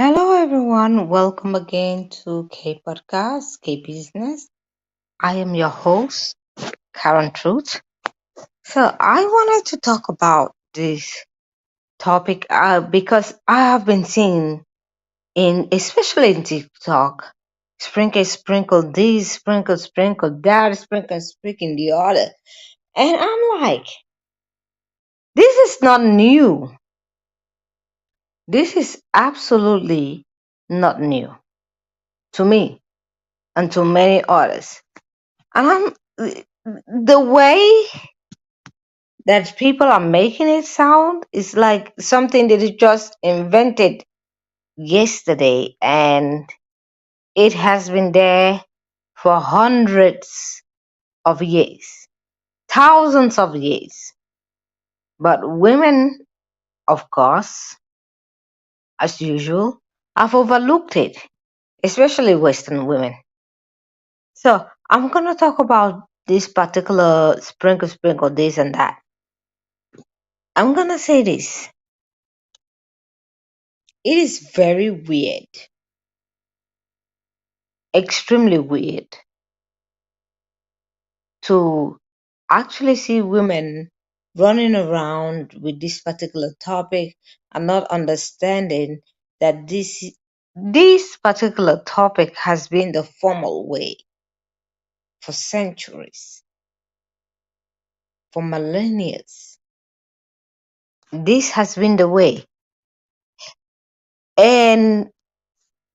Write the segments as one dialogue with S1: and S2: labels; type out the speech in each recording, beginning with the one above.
S1: Hello everyone, welcome again to K Podcast, K Business. I am your host, Karen Truth. So I wanted to talk about this topic because I have been seeing especially in TikTok, sprinkle this, sprinkle that, sprinkle the other. And I'm like, this is not new. This is absolutely not new to me and to many others. And the way that people are making it sound is like something that is just invented yesterday, and it has been there for hundreds of years, thousands of years. But women, of course, as usual, have overlooked it, especially Western women. So I'm going to talk about this particular sprinkle this and that. I'm going to say this. It is very weird, extremely weird, to actually see women running around with this particular topic and not understanding that this particular topic has been the formal way for centuries, for millennia. This has been the way. And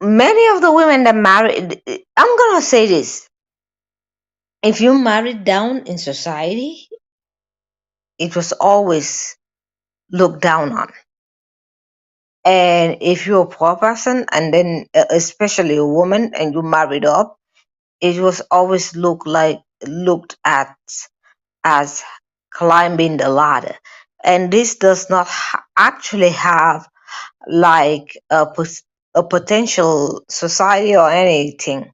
S1: many of the women that married, I'm going to say this. If you married down in society, it was always looked down on. And if you're a poor person, and then especially a woman, and you married up, it was always looked at as climbing the ladder. And this does not actually have like a potential society or anything.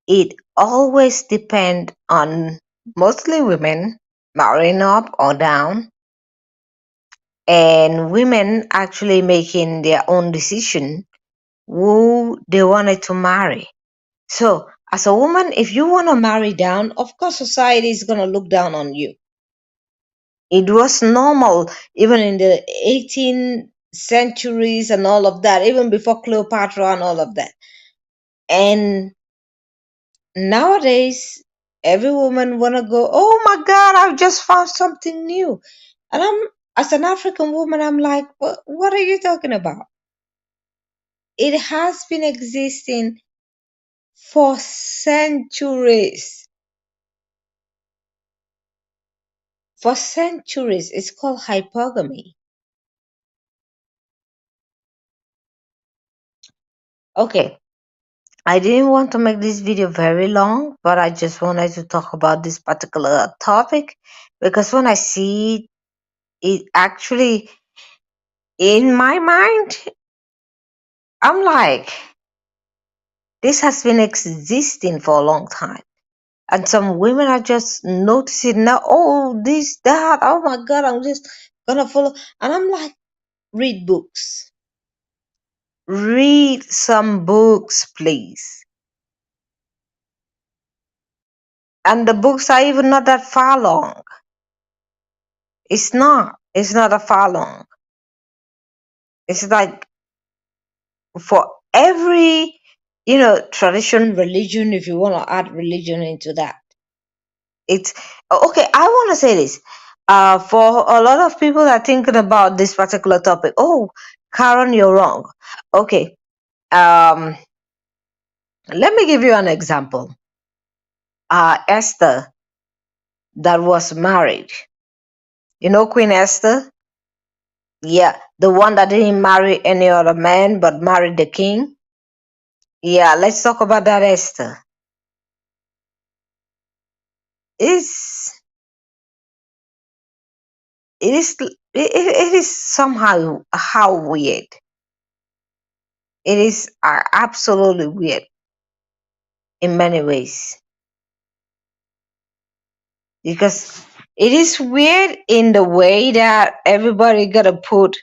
S1: It always depends on mostly women marrying up or down, and women actually making their own decision who they wanted to marry. So as a woman, if you want to marry down, of course society is going to look down on you. It was normal even in the 18th centuries and all of that, even before Cleopatra and all of that. And nowadays, every woman want to go, oh my God, I've just found something new. And as an African woman, I'm like, what are you talking about? It has been existing for centuries. For centuries. It's called hypergamy. Okay. I didn't want to make this video very long, but I just wanted to talk about this particular topic because when I see it actually in my mind, I'm like, this has been existing for a long time. And some women are just noticing now, oh, this, that, oh my God, I'm just gonna follow. And I'm like, read books. Read some books, please. And the books are even not that far long. It's not. It's not a far long. It's like for every, tradition, religion, if you want to add religion into that. It's okay. I want to say this. For a lot of people that are thinking about this particular topic, oh, Karen, you're wrong. Okay. Let me give you an example. Esther, that was married. You know Queen Esther? Yeah, the one that didn't marry any other man but married the king. Yeah, let's talk about that Esther. It's it is somehow how weird. It is absolutely weird in many ways because it is weird in the way that everybody gotta put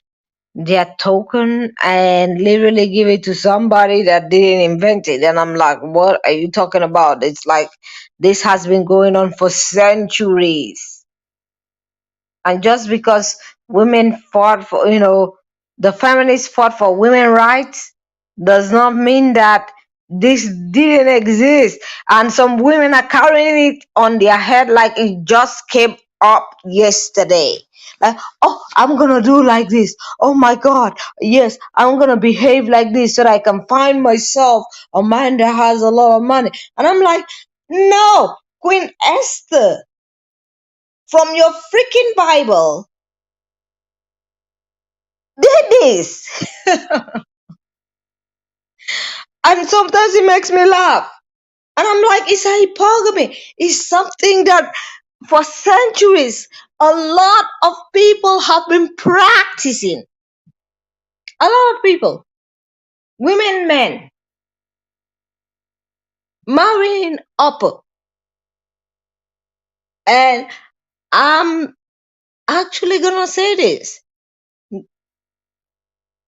S1: their token and literally give it to somebody that didn't invent it. And I'm like, what are you talking about? It's like this has been going on for centuries. And just because women fought for, the feminists fought for women rights does not mean that this didn't exist. And some women are carrying it on their head like it just came up yesterday. Like, oh, I'm gonna do like this. Oh my God, yes, I'm gonna behave like this so that I can find myself a man that has a lot of money. And I'm like, no, Queen Esther, from your freaking Bible, did this. And sometimes it makes me laugh. And I'm like, it's a hypogamy. It's something that for centuries a lot of people have been practicing. A lot of people, women, men, marrying up. And I'm actually gonna say this.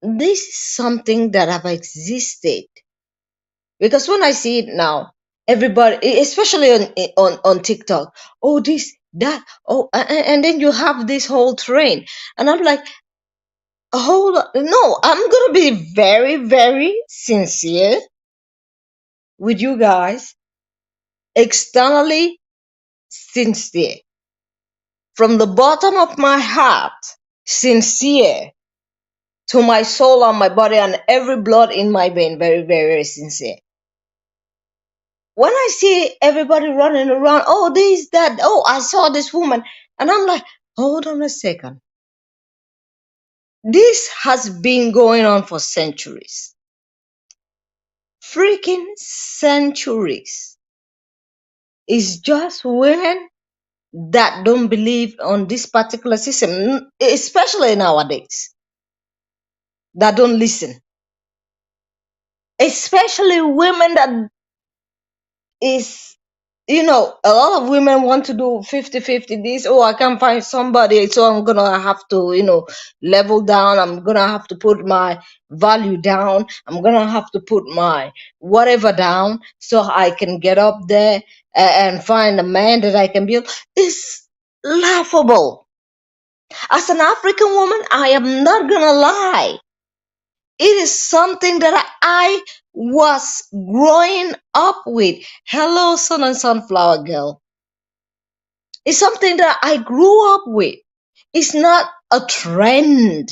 S1: This is something that have existed. Because when I see it now, everybody, especially on TikTok, oh this, that, oh, and then you have this whole train, and I'm like, hold on, no, I'm gonna be very, very sincere with you guys, externally sincere, from the bottom of my heart, sincere, to my soul and my body and every blood in my vein, very, very, very sincere. When I see everybody running around, oh, this, that, oh, I saw this woman, and I'm like, hold on a second. This has been going on for centuries. Freaking centuries. It's just women that don't believe on this particular system, especially nowadays, that don't listen. Especially women that is, a lot of women want to do 50-50 this. Oh, I can't find somebody, so I'm gonna have to, level down. I'm gonna have to put my value down. I'm gonna have to put my whatever down so I can get up there and find a man that I can build. It's laughable. As an African woman, I am not gonna lie. It is something that I was growing up with. Hello, Sun and Sunflower Girl. It's something that I grew up with. It's not a trend.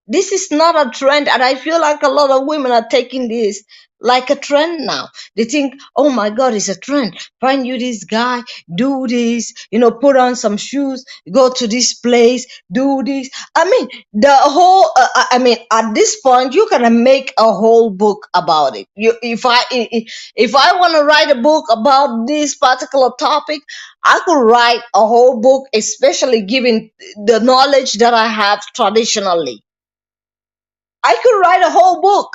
S1: This is not a trend, and I feel like a lot of women are taking this like a trend now. They think, oh my God, it's a trend. Find you this guy, do this, put on some shoes, go to this place, do this. I mean, the whole, at this point, you can make a whole book about it. If I want to write a book about this particular topic, I could write a whole book, especially given the knowledge that I have traditionally. I could write a whole book.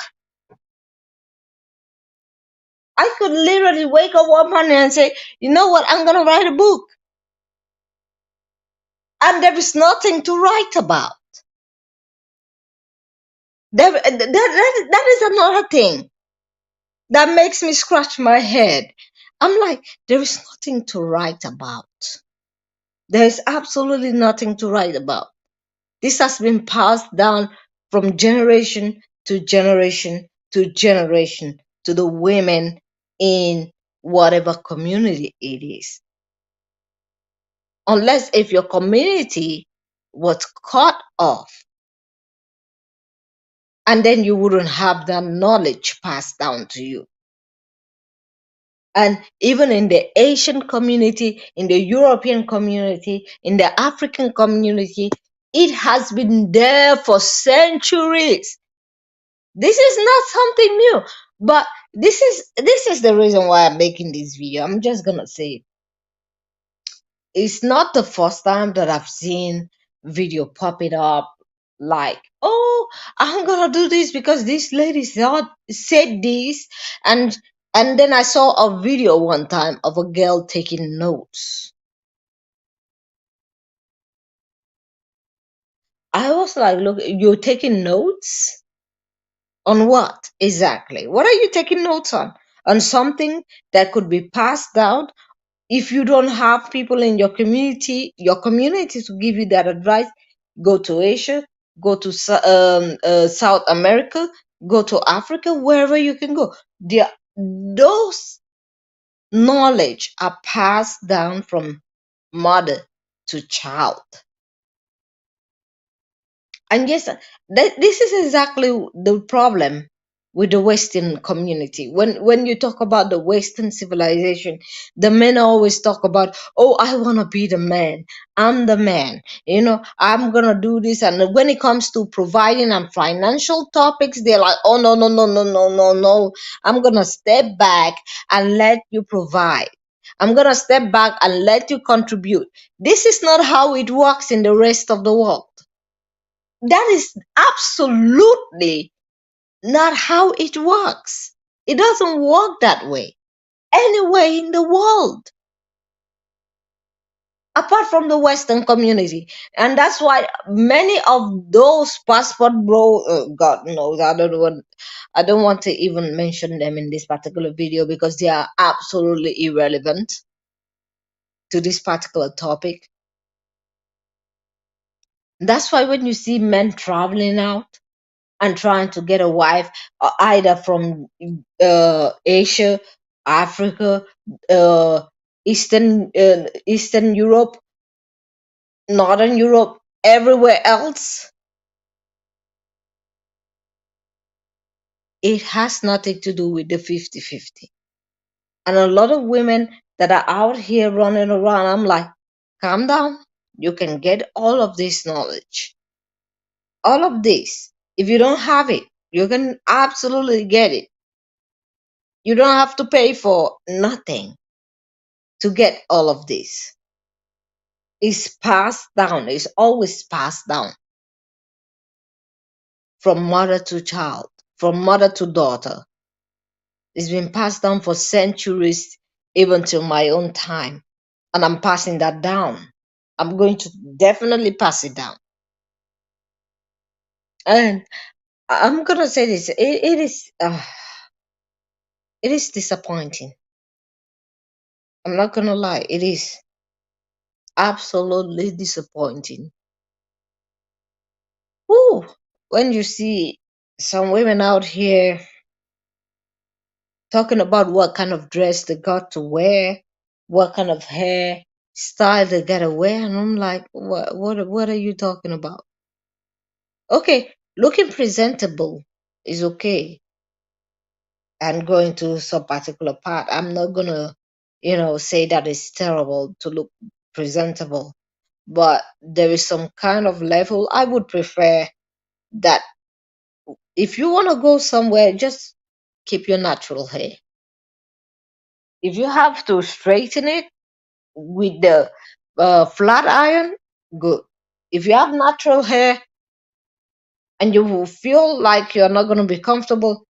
S1: I could literally wake up one morning and say, you know what, I'm going to write a book. And there is nothing to write about. That is another thing that makes me scratch my head. I'm like, there is nothing to write about. There is absolutely nothing to write about. This has been passed down from generation to generation to generation to the women in whatever community it is. Unless if your community was cut off, and then you wouldn't have that knowledge passed down to you. And even in the Asian community, in the European community, in the African community, it has been there for centuries. This is not something new, but this is the reason why I'm making this video. I'm just gonna say it's not the first time that I've seen video popping up like, oh, I'm gonna do this because this lady said this, and then I saw a video one time of a girl taking notes. I was like, look, you're taking notes on what exactly? What are you taking notes on? On something that could be passed down. If you don't have people in your community to give you that advice, go to Asia, go to South America, go to Africa, wherever you can go. Those knowledge are passed down from mother to child. And yes, this is exactly the problem with the Western community. When you talk about the Western civilization, the men always talk about, oh, I want to be the man. I'm the man. I'm gonna do this. And when it comes to providing and financial topics, they're like, oh, no, no, no, no, no, no, no. I'm gonna step back and let you provide. I'm gonna step back and let you contribute. This is not how it works in the rest of the world. That is absolutely not how it works. It doesn't work that way anywhere in the world, apart from the Western community. And that's why many of those passport bro, God knows, I don't want to even mention them in this particular video because they are absolutely irrelevant to this particular topic. That's why when you see men traveling out and trying to get a wife, either from Asia, Africa, uh, Eastern Europe, Northern Europe, everywhere else, it has nothing to do with the 50-50. And a lot of women that are out here running around, I'm like, calm down. You can get all of this knowledge, all of this. If you don't have it, you can absolutely get it. You don't have to pay for nothing to get all of this. It's passed down, it's always passed down from mother to child, from mother to daughter. It's been passed down for centuries, even till my own time. And I'm passing that down. I'm going to definitely pass it down. And I'm gonna say this: it is disappointing. I'm not gonna lie, it is absolutely disappointing. Woo! When you see some women out here talking about what kind of dress they got to wear, what kind of hair style they gotta wear, and I'm like, what are you talking about? Okay, looking presentable is okay, and going to some particular part. I'm not gonna, say that it's terrible to look presentable, but there is some kind of level. I would prefer that if you want to go somewhere, just keep your natural hair. If you have to straighten it with the flat iron, good. If you have natural hair and you feel like you're not going to be comfortable,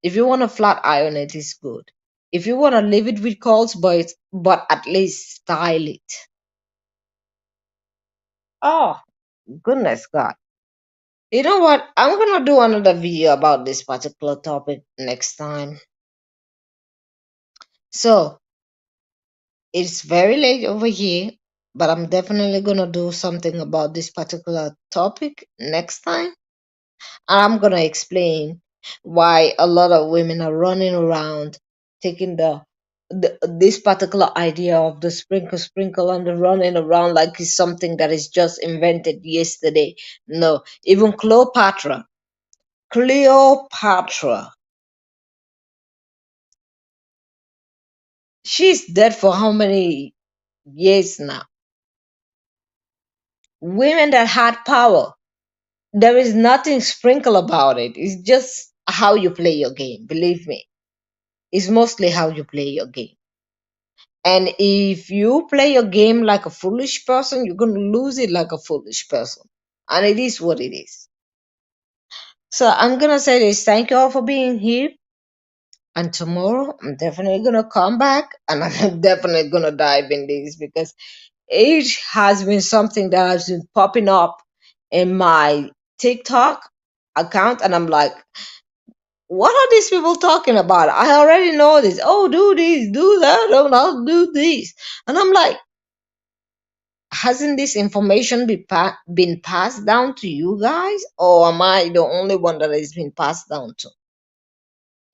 S1: if you want to flat iron it, is good. If you want to leave it with curls, but at least style it. Oh, goodness God. You know what? I'm going to do another video about this particular topic next time. So, it's very late over here, but I'm definitely going to do something about this particular topic next time. And I'm going to explain why a lot of women are running around taking this particular idea of the sprinkle and the running around like it's something that is just invented yesterday. No, even Cleopatra, she's dead for how many years now? Women that had power, there is nothing sprinkle about it. It's just how you play your game. Believe me, it's mostly how you play your game. And if you play your game like a foolish person, you're going to lose it like a foolish person. And it is what it is. So I'm going to say this. Thank you all for being here. And tomorrow, I'm definitely going to come back and I'm definitely going to dive in this because it has been something that has been popping up in my TikTok account, and I'm like, what are these people talking about? I already know this. Oh, do this, do that, oh, I'll do this. And I'm like, hasn't this information been passed down to you guys? Or am I the only one that has been passed down to?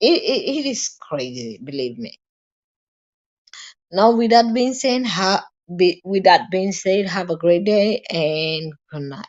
S1: It is crazy, believe me. Now, with that being said, have a great day and good night.